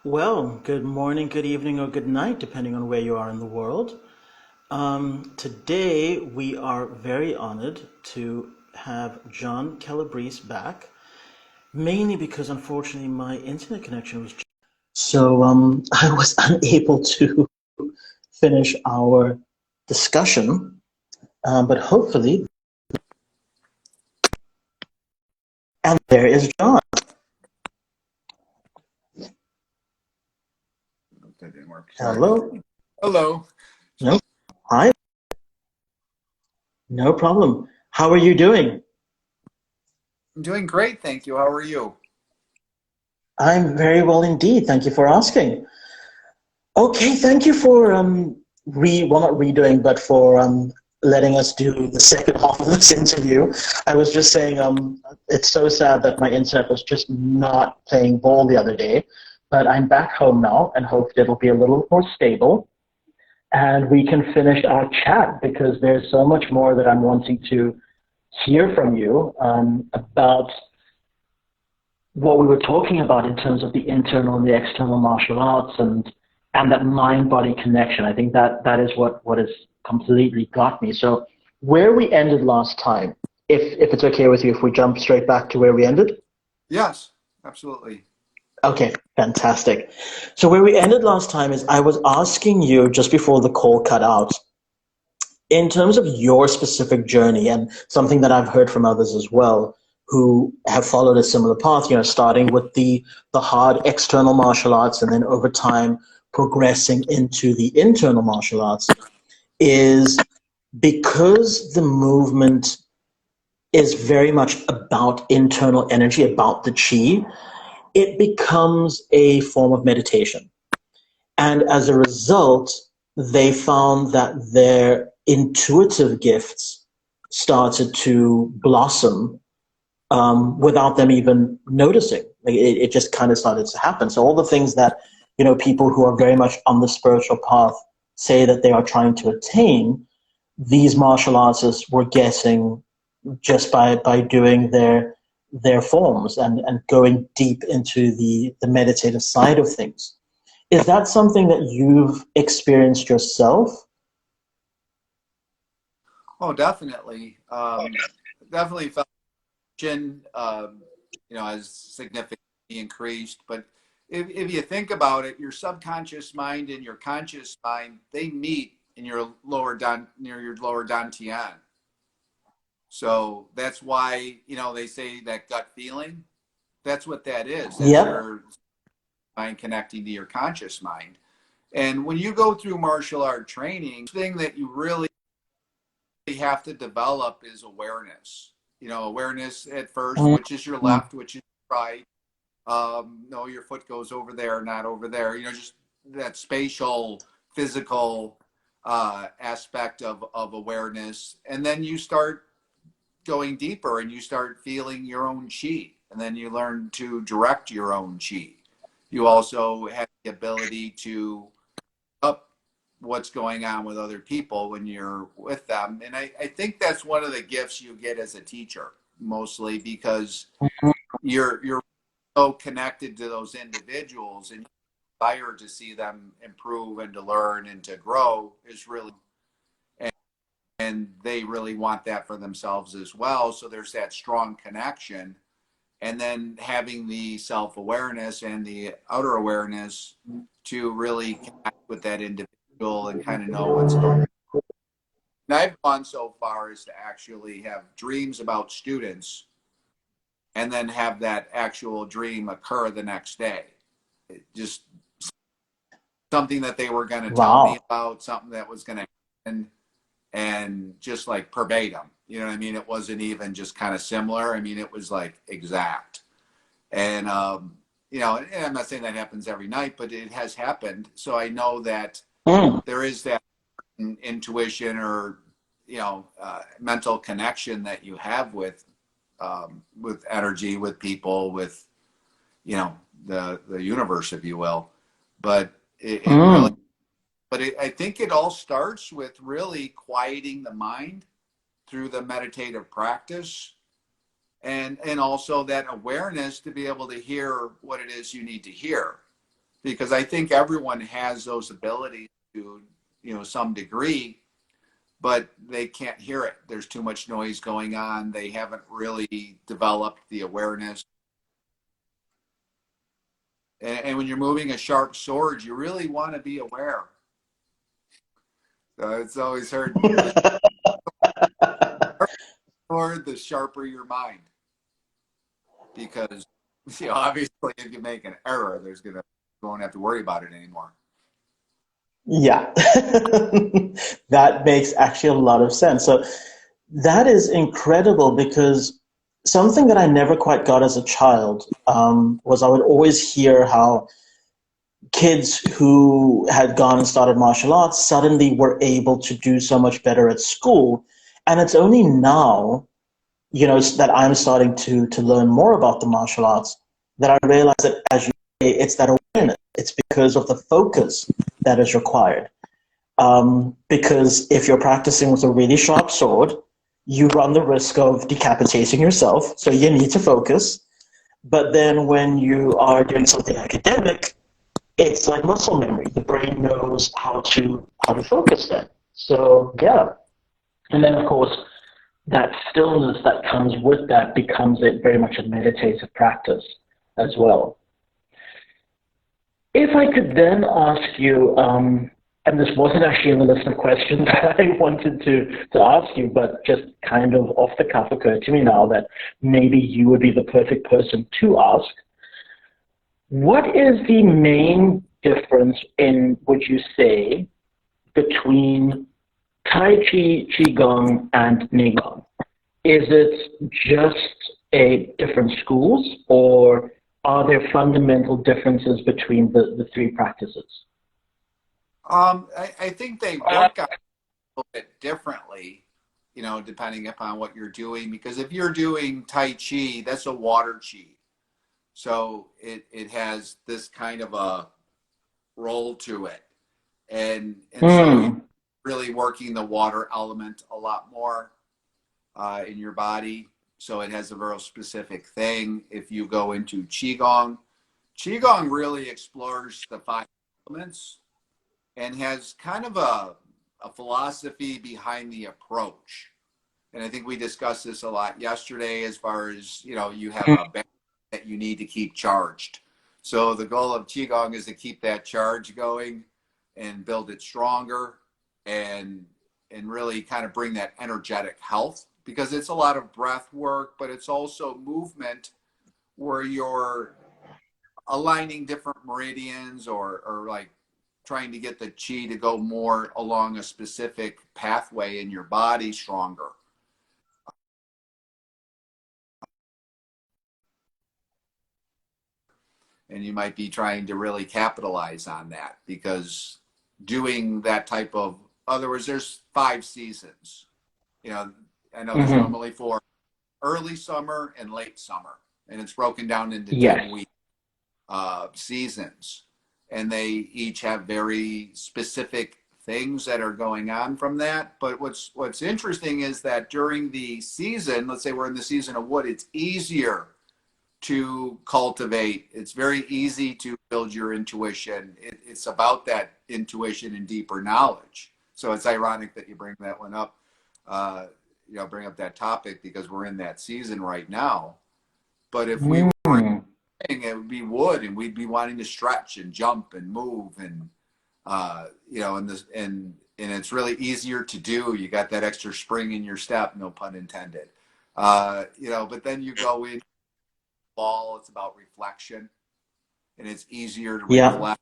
Well, good morning, good evening, or good night, depending on where you are in the world. Today, we are very honored to have John Calabrese back, mainly because unfortunately my internet connection was. So I was unable to finish our discussion, but hopefully, and there is John. That didn't work. Sorry. Hello. Hello. No, hi, no problem. How are you doing? I'm doing great, thank you. How are you? I'm very well indeed. Thank you for asking. Okay, thank you for well, not redoing, but for letting us do the second half of this interview. I was just saying it's so sad that my internet was just not playing ball the other day, but I'm back home now and hope it'll be a little more stable and we can finish our chat because there's so much more that I'm wanting to hear from you about what we were talking about in terms of the internal and the external martial arts and that mind body connection. I think that is what has completely got me. So where we ended last time, if it's okay with you, if we jump straight back to where we ended. Yes, absolutely. Okay, fantastic. So where we ended last time is I was asking you just before the call cut out, in terms of your specific journey and something that I've heard from others as well who have followed a similar path, starting with the hard external martial arts and then over time progressing into the internal martial arts, is because the movement is very much about internal energy, about the chi, it becomes a form of meditation. And as a result, they found that their intuitive gifts started to blossom without them even noticing. Like it just kind of started to happen. So all the things that people who are very much on the spiritual path say that they are trying to attain, these martial artists were getting just by doing their forms and going deep into the meditative side of things. Is that something that you've experienced yourself? Oh, definitely. Definitely felt has significantly increased. But if you think about it, your subconscious mind and your conscious mind, they meet in your near your lower dantian. So that's why, they say that gut feeling, that's what that is. That's Yep. your mind connecting to your conscious mind. And when you go through martial art training, the thing that you really have to develop is awareness. Awareness at first, which is your Mm. left, which is your right. No, your foot goes over there, not over there. Just that spatial, physical aspect of awareness. And then you start going deeper and you start feeling your own chi. And then you learn to direct your own chi. You also have the ability to up what's going on with other people when you're with them. And I think that's one of the gifts you get as a teacher, mostly because you're so connected to those individuals and desire to see them improve and to learn and to grow is really, and they really want that for themselves as well. So there's that strong connection. And then having the self-awareness and the outer awareness to really connect with that individual and kind of know what's going on. And I've gone so far as to actually have dreams about students and then have that actual dream occur the next day. Just something that they were going to tell me Wow. about, something that was going to happen, and just like verbatim. You know what I mean? It wasn't even just kind of similar. I mean, it was like exact. And, and I'm not saying that happens every night, but it has happened. So I know that Mm. there is that intuition or, mental connection that you have with energy, with people, with, the universe, if you will. But it really, Mm. I think it all starts with really quieting the mind through the meditative practice and also that awareness to be able to hear what it is you need to hear. because I think everyone has those abilities to, some degree, but they can't hear it. There's too much noise going on. They haven't really developed the awareness. And when you're moving a sharp sword, you really want to be aware. So it's always heard, the sword, the sharper your mind. Because, obviously if you make an error, you won't have to worry about it anymore. Yeah, that makes actually a lot of sense. So that is incredible because something that I never quite got as a child was I would always hear how kids who had gone and started martial arts suddenly were able to do so much better at school. And it's only now, that I'm starting to learn more about the martial arts that I realize that, as you say, it's that awareness. It's because of the focus that is required. Because if you're practicing with a really sharp sword, you run the risk of decapitating yourself. So you need to focus. But then when you are doing something academic, it's like muscle memory. The brain knows how to focus then. So yeah. And then of course that stillness that comes with that becomes very much a meditative practice as well. If I could then ask you, and this wasn't actually in the list of questions that I wanted to ask you, but just kind of off the cuff occurred to me now that maybe you would be the perfect person to ask. What is the main difference would you say, between Tai Chi, Qigong, and Nigong? Is it just different schools, or are there fundamental differences between the three practices? I think they work out a little bit differently, depending upon what you're doing. Because if you're doing Tai Chi, that's a water Chi. So it has this kind of a roll to it. So you're really working the water element a lot more in your body. So it has a very specific thing. If you go into Qigong, Qigong really explores the five elements and has kind of a philosophy behind the approach. And I think we discussed this a lot yesterday, as far as, you have a battery that you need to keep charged. So the goal of Qigong is to keep that charge going and build it stronger, and really kind of bring that energetic health, because it's a lot of breath work, but it's also movement where you're aligning different meridians, or like trying to get the chi to go more along a specific pathway in your body stronger. And you might be trying to really capitalize on that, because doing that type of, other words, there's 5 seasons. I know there's normally 4: early summer and late summer, and it's broken down into 10-week seasons, and they each have very specific things that are going on from that. But what's interesting is that during the season, let's say we're in the season of wood, it's easier to cultivate. It's very easy to build your intuition. It's about that intuition and deeper knowledge. So it's ironic that you bring that one up, bring up that topic, because we're in that season right now. But if we were, it would be wood, and we'd be wanting to stretch and jump and move, and and it's really easier to do. You got that extra spring in your step, no pun intended. But then you go in fall, it's about reflection, and it's easier to reflect,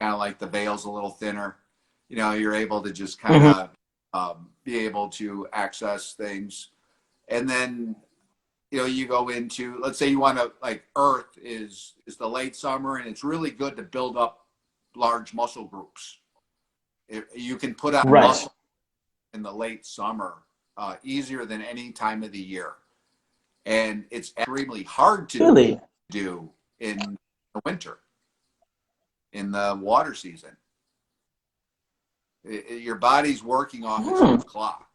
kind of like the veil's a little thinner. You're able to just kind of be able to access things. And then you go into, let's say you want to, like, earth is the late summer, and it's really good to build up large muscle groups. You can put on muscle in the late summer easier than any time of the year. And it's extremely hard to do in the winter, in the water season. Your body's working off its own clock.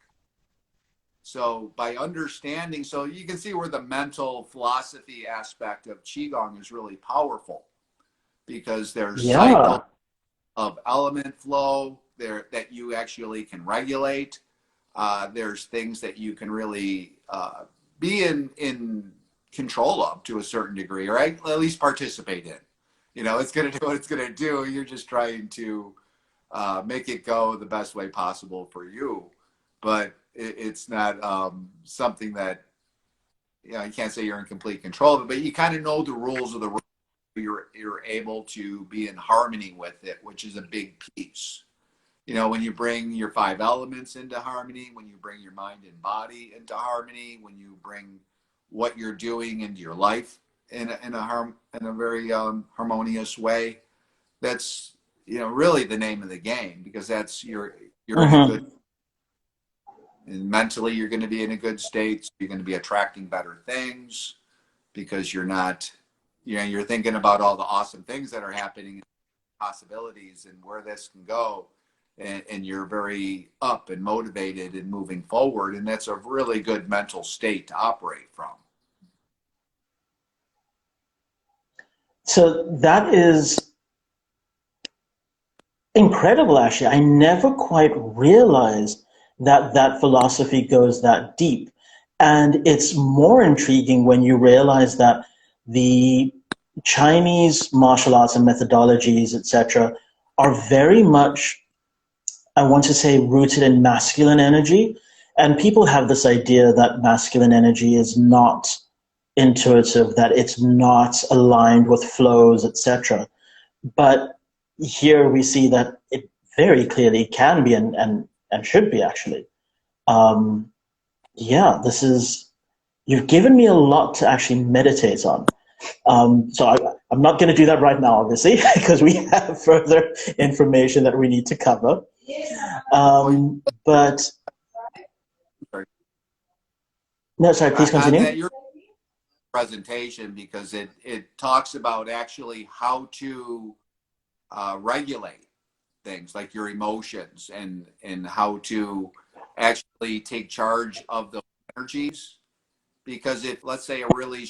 So by understanding, so you can see where the mental philosophy aspect of Qigong is really powerful. because there's cycles Yeah. of element flow there that you actually can regulate. There's things that you can really be in control of to a certain degree, or at least participate in. You know, it's going to do what it's going to do. You're just trying to make it go the best way possible for you. But it's not something that, you know, you can't say you're in complete control of it, but you kind of know the rules of the road. You're able to be in harmony with it, which is a big piece. You know, when you bring your five elements into harmony, when you bring your mind and body into harmony, when you bring what you're doing into your life in a very harmonious way, that's, you know, really the name of the game, because that's you're in a good, Hmm. and mentally you're going to be in a good state. So you're going to be attracting better things because you're not, you know, you're thinking about all the awesome things that are happening, possibilities and where this can go, and you're very up and motivated and moving forward, and that's a really good mental state to operate from. So that is incredible, actually. I never quite realized that that philosophy goes that deep. And it's more intriguing when you realize that the Chinese martial arts and methodologies, etc., are very much, I want to say, rooted in masculine energy. And people have this idea that masculine energy is not intuitive, that it's not aligned with flows, etc. But here we see that it very clearly can be, and should be, actually. Um, yeah, this is, you've given me a lot to actually meditate on. I'm not going to do that right now, obviously, because we have further information that we need to cover. Well, But no, sorry, please on continue. that, your presentation, because it talks about actually how to regulate things like your emotions, and how to actually take charge of those energies. Because if, let's say, a really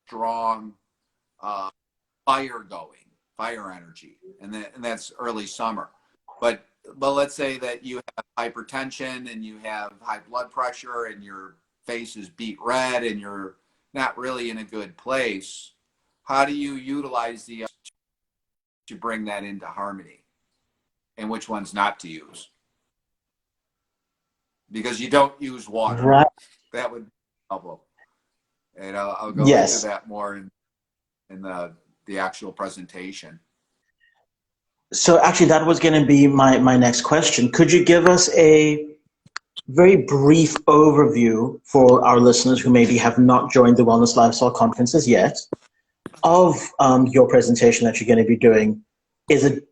strong uh, fire going, fire energy, and that's early summer. But let's say that you have hypertension and you have high blood pressure and your face is beet red and you're not really in a good place. How do you utilize the to bring that into harmony, and which ones not to use? Because you don't use water. Right. That would be a problem. And I'll go into Yes. that more in the actual presentation. So actually, that was going to be my next question. Could you give us a very brief overview for our listeners who maybe have not joined the Wellness Lifestyle Conferences yet of your presentation that you're going to be doing? Is it,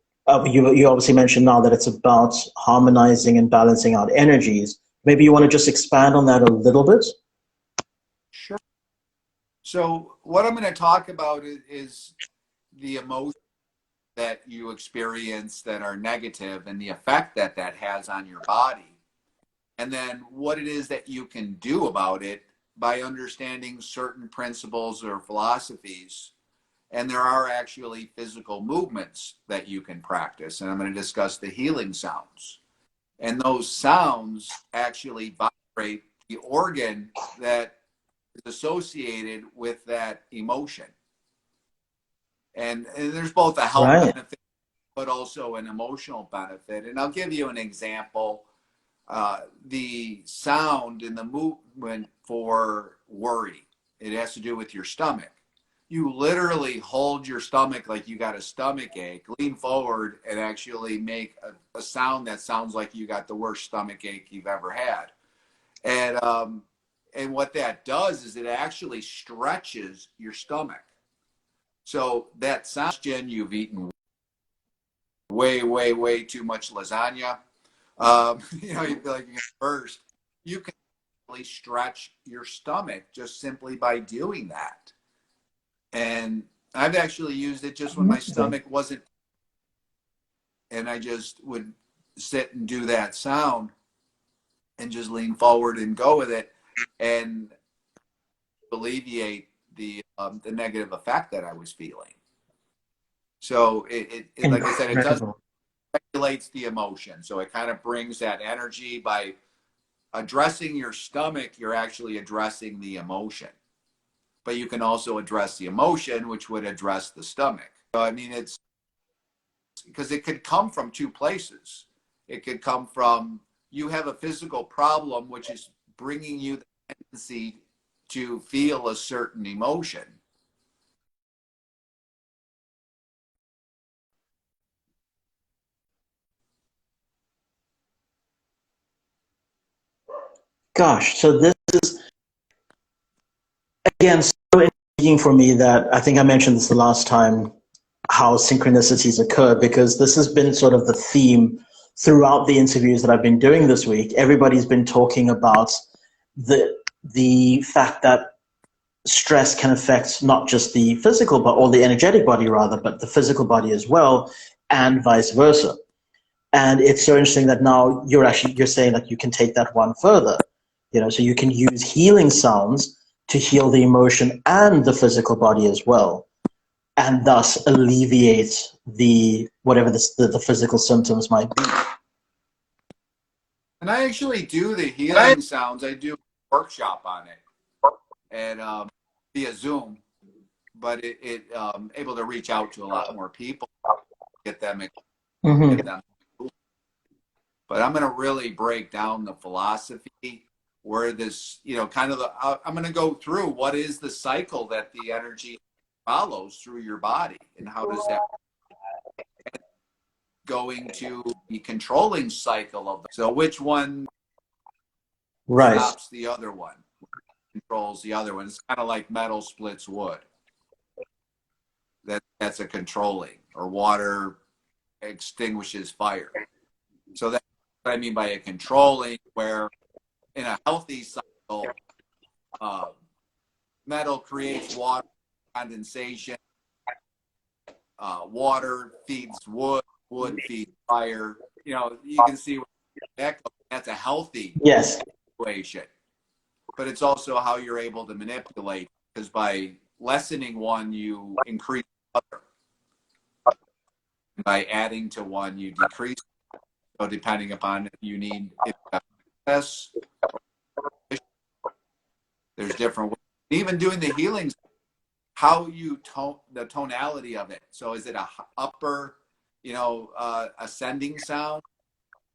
you obviously mentioned now that it's about harmonizing and balancing out energies. Maybe you want to just expand on that a little bit? Sure. So what I'm going to talk about is the emotions that you experience that are negative and the effect that that has on your body. And then what it is that you can do about it by understanding certain principles or philosophies. And there are actually physical movements that you can practice. And I'm going to discuss the healing sounds. And those sounds actually vibrate the organ that is associated with that emotion. And there's both a health Right. benefit, but also an emotional benefit. And I'll give you an example. The sound and the movement for worry, it has to do with your stomach. You literally hold your stomach like you got a stomach ache, lean forward, and actually make a sound that sounds like you got the worst stomach ache you've ever had. And what that does is it actually stretches your stomach. So that sound, you've eaten way, way, way too much lasagna. You know, you feel like you're first. You can really stretch your stomach just simply by doing that. And I've actually used it just when my Amazing. stomach wasn't, and I just would sit and do that sound and just lean forward and go with it, and alleviate the negative effect that I was feeling. So like I said, it does Incredible. regulates the emotion. So it kind of brings that energy by addressing your stomach. You're actually addressing the emotion, but you can also address the emotion, which would address the stomach. So, I mean, it's because it could come from two places. It could come from you have a physical problem, which is bringing you the tendency to feel a certain emotion. Gosh, so this is again so intriguing for me that I think I mentioned this the last time, how synchronicities occur, because this has been sort of the theme throughout the interviews that I've been doing this week. Everybody's been talking about the fact that stress can affect not just the physical, but or the energetic body rather, but the physical body as well, and vice versa. And it's so interesting that now you're saying that you can take that one further. So you can use healing sounds to heal the emotion and the physical body as well, and thus alleviate the whatever the physical symptoms might be. And I actually do the healing sounds. I do a workshop on it, and via Zoom, but able to reach out to a lot more people, get them, Mm-hmm. get them. But I'm going to really break down the philosophy where this, kind of I'm going to go through what is the cycle that the energy follows through your body, and how does that going to the controlling cycle of so which one Right. stops the other one, controls the other one. It's kind of like metal splits wood. That's a controlling, or water extinguishes fire. So that's what I mean by a controlling, where in a healthy cycle, uh, metal creates water condensation, water feeds wood, wood feeds fire. You can see that's a healthy Yes. situation. But it's also how you're able to manipulate, because by lessening one, you increase the other. By adding to one, you decrease. So depending upon if you need this, there's different ways. Even doing the healings, how you tone the tonality of it. So is it a upper, ascending sound,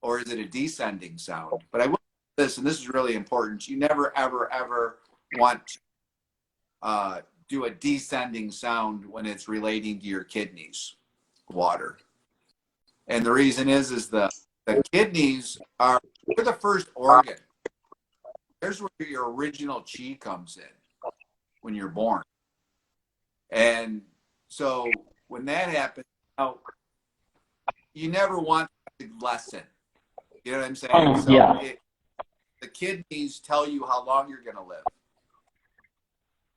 or is it a descending sound? But I will say this, and this is really important. You never, ever, ever want to do a descending sound when it's relating to your kidneys, water. And the reason is the kidneys they're the first organ. There's where your original chi comes in when you're born. And so when that happens, you never want to lessen. You know what I'm saying? So Yeah. the kidneys tell you how long you're going to live.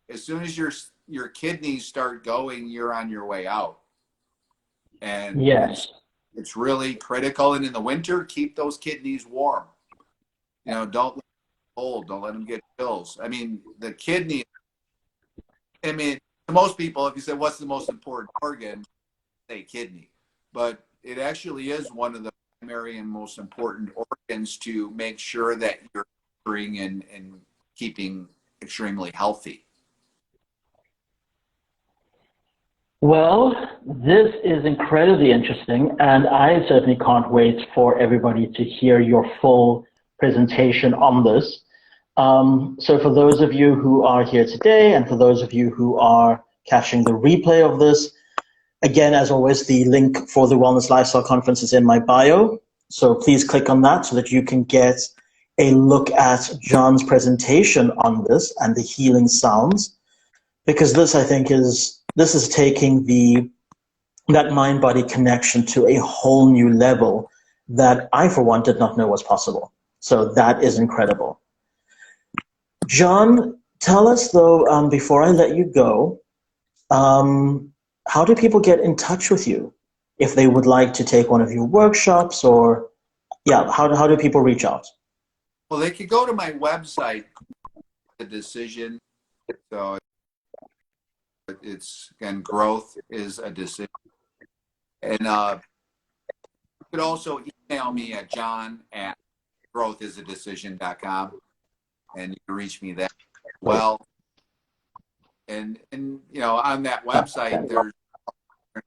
As soon as your kidneys start going, you're on your way out. And Yes. it's really critical. And in the winter, keep those kidneys warm. Don't let them cold. Don't let them get chills. I mean, the kidney. I mean, to most people, if you say what's the most important organ, say kidney, but it actually is one of the primary and most important organs to make sure that you're nurturing and keeping extremely healthy. Well, this is incredibly interesting, and I certainly can't wait for everybody to hear your full presentation on this. So for those of you who are here today, and for those of you who are catching the replay of this, again, as always, the link for the Wellness Lifestyle Conference is in my bio. So please click on that so that you can get a look at John's presentation on this and the healing sounds, because this, I think, is taking that mind-body connection to a whole new level that I, for one, did not know was possible. So that is incredible. John, tell us, though, before I let you go, how do people get in touch with you if they would like to take one of your workshops, or, how do people reach out? Well, they could go to my website, The Decision. So it's, again, growth is a decision. And you could also email me at john@growthisadecision.com, and you can reach me there as well. And you know, on that website, there's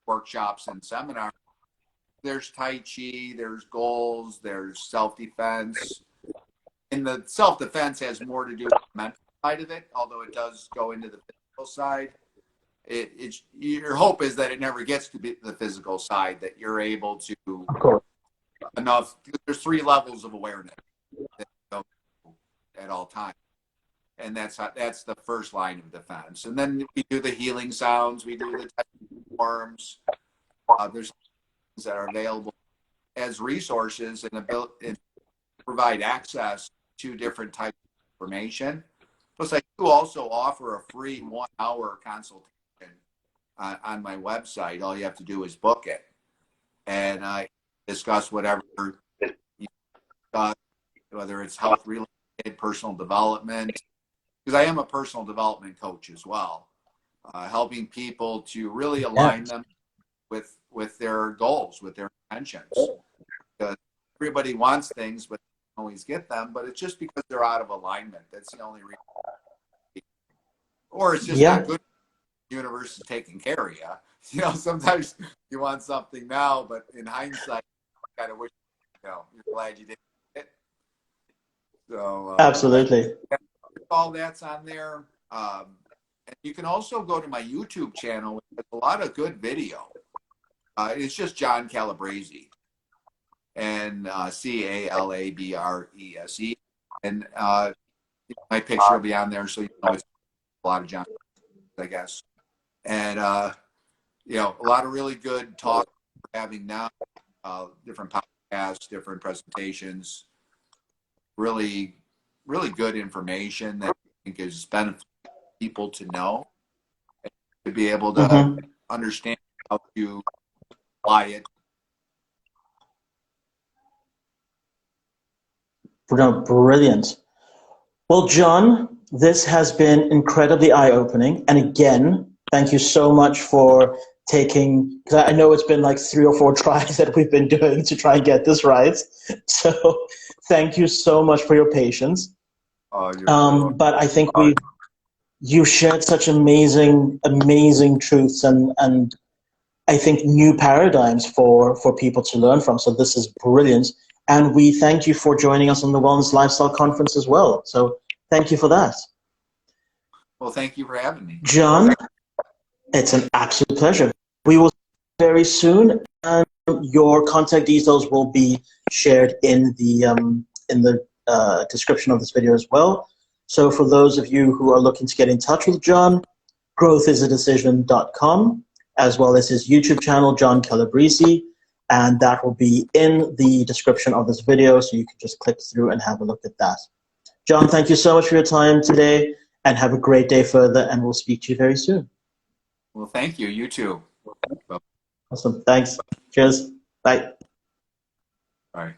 workshops and seminars. There's Tai Chi, there's goals, there's self-defense. And the self-defense has more to do with the mental side of it, although it does go into the physical side. Your hope is that it never gets to be the physical side, that you're able to enough. There's 3 levels of awareness that go at all times, and that's the first line of defense. And then we do the healing sounds, we do the forms. There's things that are available as resources and provide access to different types of information. Plus, I do also offer a free 1-hour consultation on my website. All you have to do is book it, and I discuss whatever you discuss, whether it's health related, personal development, because I am a personal development coach as well, helping people to really align them with their goals, with their intentions. Because everybody wants things, but they don't always get them. But it's just because they're out of alignment. That's the only reason. Or it's just not good. The universe is taking care of you. You know, sometimes you want something now, but in hindsight, you kind of wish, you know, you're glad you didn't get it. So absolutely, all that's on there. And you can also go to my YouTube channel. There's a lot of good video. It's just John Calabrese, and Calabrese, and my picture will be on there, so you know it's a lot of John, I guess. And you know, a lot of really good talk we're having now, different podcasts, different presentations, really good information that I think is beneficial for people to know, and to be able to understand how to apply it. Brilliant. Well, John, this has been incredibly eye-opening. And again, thank you so much for taking, because I know it's been like 3 or 4 tries that we've been doing to try and get this right. So thank you so much for your patience. But I think you shared such amazing truths and I think new paradigms for people to learn from. So this is brilliant. And we thank you for joining us on the Wellness Lifestyle Conference as well. So thank you for that. Well, thank you for having me. John, it's an absolute pleasure. We will see you very soon, and your contact details will be shared in the description of this video as well. So for those of you who are looking to get in touch with John, growthisadecision.com, as well as his YouTube channel, John Calabrese, and that will be in the description of this video, so you can just click through and have a look at that. John, thank you so much for your time today, and have a great day further, and we'll speak to you very soon. Well, thank you. You too. Awesome. Thanks. Cheers. Bye. Bye.